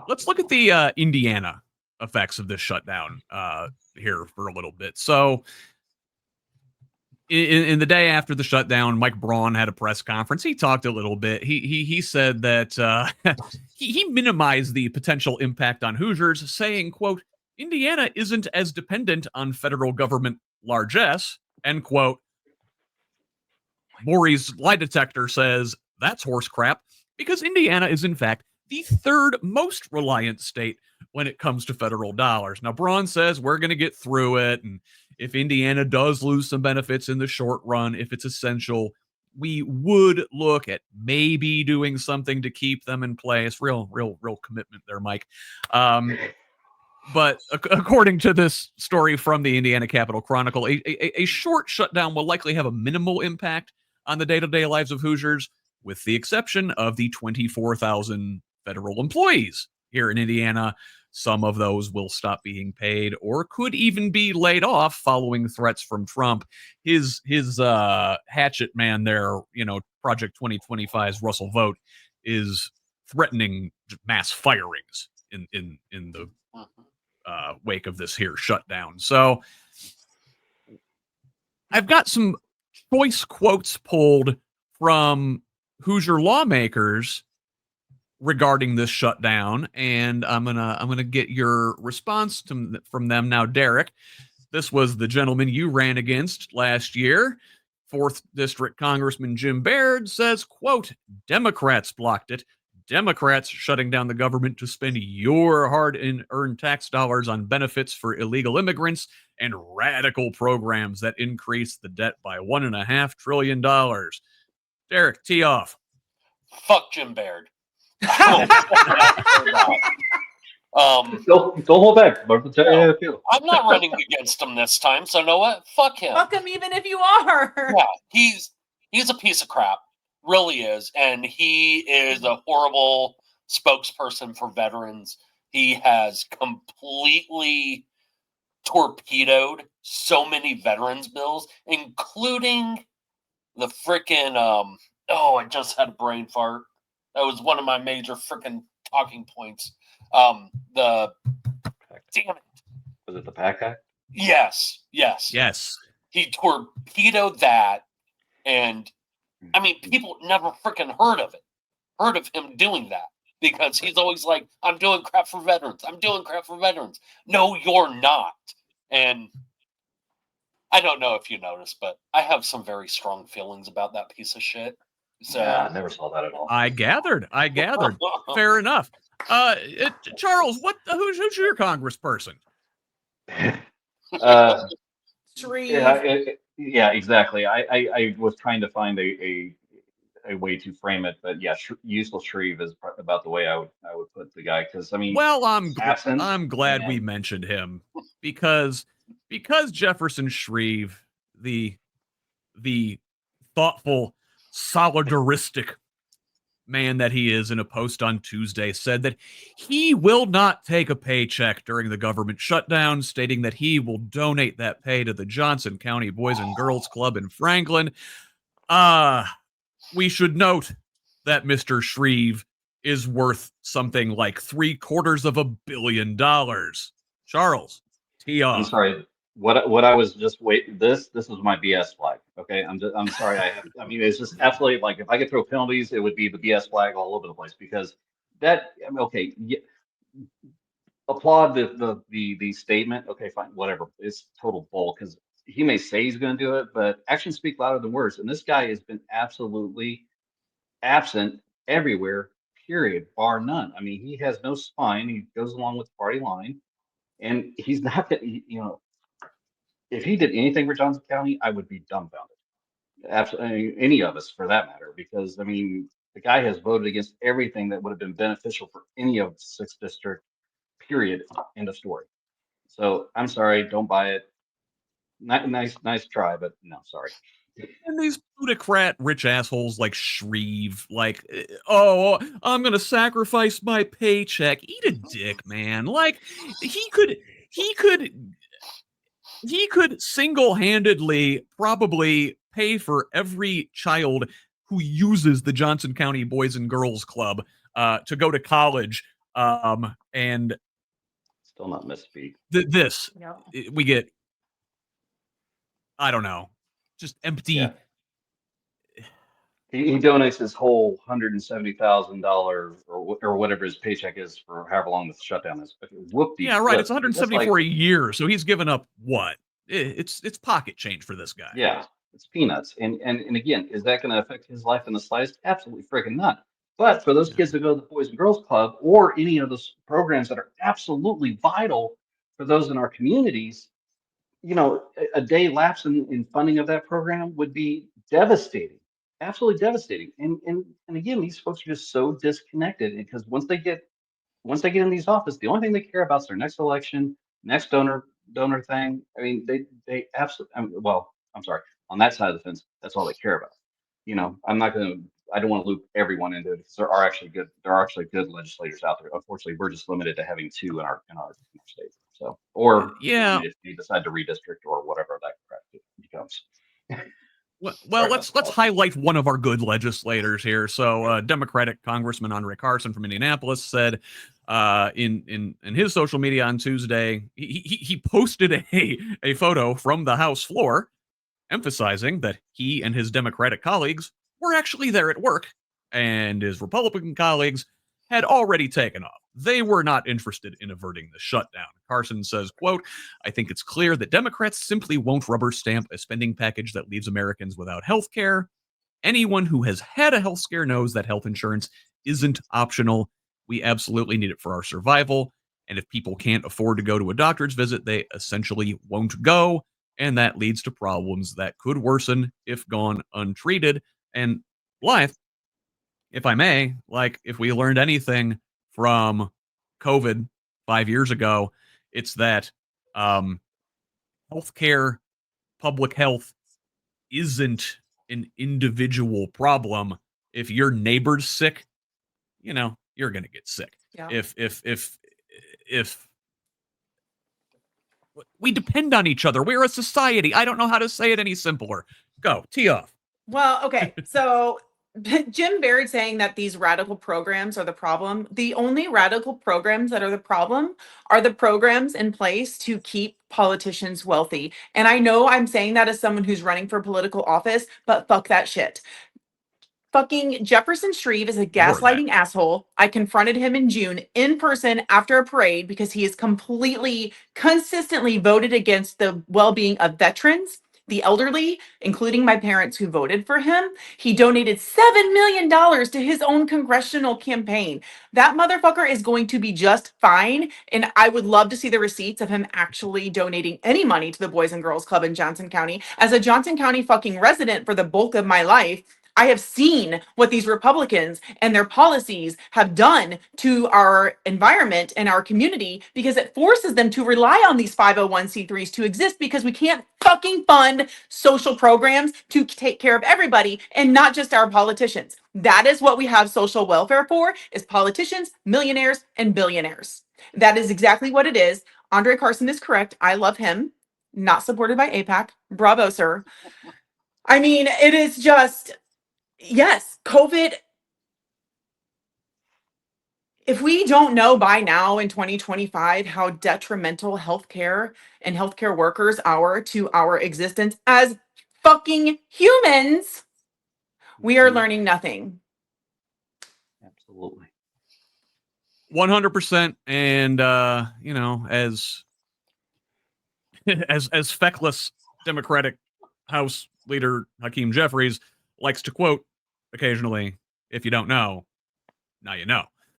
Let's look at the Indiana effects of this shutdown here for a little bit. So, in the day after the shutdown, Mike Braun had a press conference. He talked a little bit. He said that he minimized the potential impact on Hoosiers, saying, "quote Indiana isn't as dependent on federal government largesse." End quote. Maury's lie detector says that's horse crap because Indiana is, in fact, the third most reliant state when it comes to federal dollars. Now, Braun says we're going to get through it. And if Indiana does lose some benefits in the short run, if it's essential, we would look at maybe doing something to keep them in place. Real commitment there, Mike. But according to this story from the Indiana Capital Chronicle, a short shutdown will likely have a minimal impact on the day-to-day lives of Hoosiers, with the exception of the 24,000 federal employees here in Indiana. Some of those will stop being paid or could even be laid off following threats from Trump. His hatchet man there, Project 2025's Russell Vogt, is threatening mass firings in the wake of this here shutdown. So I've got some choice quotes pulled from Hoosier lawmakers regarding this shutdown, and I'm gonna get your response from them now. Derek, this was the gentleman you ran against last year. 4th District Congressman Jim Baird says, quote, Democrats blocked it. Democrats shutting down the government to spend your hard-earned tax dollars on benefits for illegal immigrants and radical programs that increase the debt by $1.5 trillion. Derek, tee off. Fuck Jim Baird. Don't hold back. I'm not running against him this time, so you know what? Fuck him. Fuck him even if you are. Yeah, he's a piece of crap. Really is. And he is a horrible spokesperson for veterans. He has completely torpedoed so many veterans bills, including the frickin' I just had a brain fart. That was one of my major frickin' talking points. Damn it. Was it the PAC Act? Yes. He torpedoed that, and I mean, people never freaking heard of him doing that, because he's always like, I'm doing crap for veterans. No, you're not. And I don't know if you noticed, but I have some very strong feelings about that piece of shit. So yeah, I never saw that at all. I gathered. Fair enough. Charles, who's your congressperson? Shreve. Yeah, exactly. I was trying to find a way to frame it, but yeah, useful Shreve is about the way I would put the guy, because I mean, well, I'm glad we mentioned him because Jefferson Shreve, the thoughtful, solidaristic man that he is, in a post on Tuesday, said that he will not take a paycheck during the government shutdown, stating that he will donate that pay to the Johnson County Boys and Girls Club in Franklin. We should note that Mr. Shreve is worth something like $750 million. Charles, tee off. I'm sorry. What I was just waiting. This was my BS flag. Okay, I'm sorry. I mean, it's just absolutely, like, if I could throw penalties, it would be the BS flag all over the place, because that. I mean, okay, applaud the statement. Okay, fine, whatever. It's total bull, because he may say he's going to do it, but actions speak louder than words. And this guy has been absolutely absent everywhere. Period, bar none. I mean, he has no spine. He goes along with the party line, and he's not. If he did anything for Johnson County, I would be dumbfounded. Absolutely, any of us for that matter, because I mean, the guy has voted against everything that would have been beneficial for any of the 6th district. Period. End of story. So I'm sorry, don't buy it. Nice try, but no, sorry. And these plutocrat rich assholes like Shreve, like, oh, I'm gonna sacrifice my paycheck. Eat a dick, man. Like, he could single-handedly probably pay for every child who uses the Johnson County Boys and Girls Club to go to college And Still not misspeak. this Yep. we get, I don't know, just empty. Yeah. He donates his whole $170,000 or whatever his paycheck is for however long the shutdown is. Okay, Yeah, right. It's flip. That's 174 a year, so he's given up what? It's pocket change for this guy. yeah, it's peanuts. And again, is that going to affect his life in the slightest? Absolutely freaking not. But for those kids that go to the Boys and Girls Club or any of those programs that are absolutely vital for those in our communities, a day lapse in funding of that program would be devastating, absolutely devastating. And again, these folks are just so disconnected because once they get in these offices, the only thing they care about is their next election, next donor thing. I mean, they absolutely. Well, I'm sorry. On that side of the fence, that's all they care about. I'm not going to. I don't want to loop everyone into it because there are actually good legislators out there. Unfortunately, we're just limited to having two in our state. So, or Yeah. if you decide to redistrict or whatever that crap becomes. Well, let's highlight one of our good legislators here. So, Democratic Congressman Andre Carson from Indianapolis said in his social media on Tuesday, he posted a photo from the House floor, emphasizing that he and his Democratic colleagues were actually there at work, and his Republican colleagues had already taken off. They were not interested in averting the shutdown. Carson says, quote, "I think it's clear that Democrats simply won't rubber stamp a spending package that leaves Americans without health care. Anyone who has had a health scare knows that health insurance isn't optional. We absolutely need it for our survival. And if people can't afford to go to a doctor's visit, they essentially won't go. And that leads to problems that could worsen if gone untreated." And life, if I may, like if we learned anything from COVID 5 years ago, it's that healthcare, public health isn't an individual problem. If your neighbor's sick, you're gonna get sick. Yeah. If we depend on each other, we're a society. I don't know how to say it any simpler. Go, tee off. Well, okay. So Jim Baird saying that these radical programs are the problem. The only radical programs that are the problem are the programs in place to keep politicians wealthy. And I know I'm saying that as someone who's running for political office, but fuck that shit. Fucking Jefferson Shreve is a gaslighting asshole. I confronted him in June in person after a parade because he has consistently voted against the well-being of veterans, the elderly, including my parents who voted for him. He donated $7 million to his own congressional campaign. That motherfucker is going to be just fine. And I would love to see the receipts of him actually donating any money to the Boys and Girls Club in Johnson County. As a Johnson County fucking resident for the bulk of my life, I have seen what these Republicans and their policies have done to our environment and our community because it forces them to rely on these 501c3s to exist because we can't fucking fund social programs to take care of everybody and not just our politicians. That is what we have social welfare for, is politicians, millionaires, and billionaires. That is exactly what it is. Andre Carson is correct. I love him. Not supported by AIPAC. Bravo, sir. I mean, it is just... Yes, COVID. If we don't know by now in 2025 how detrimental healthcare and healthcare workers are to our existence as fucking humans, we are learning nothing. Absolutely. 100%. And as feckless Democratic House Leader Hakeem Jeffries likes to quote occasionally, "If you don't know, now you know."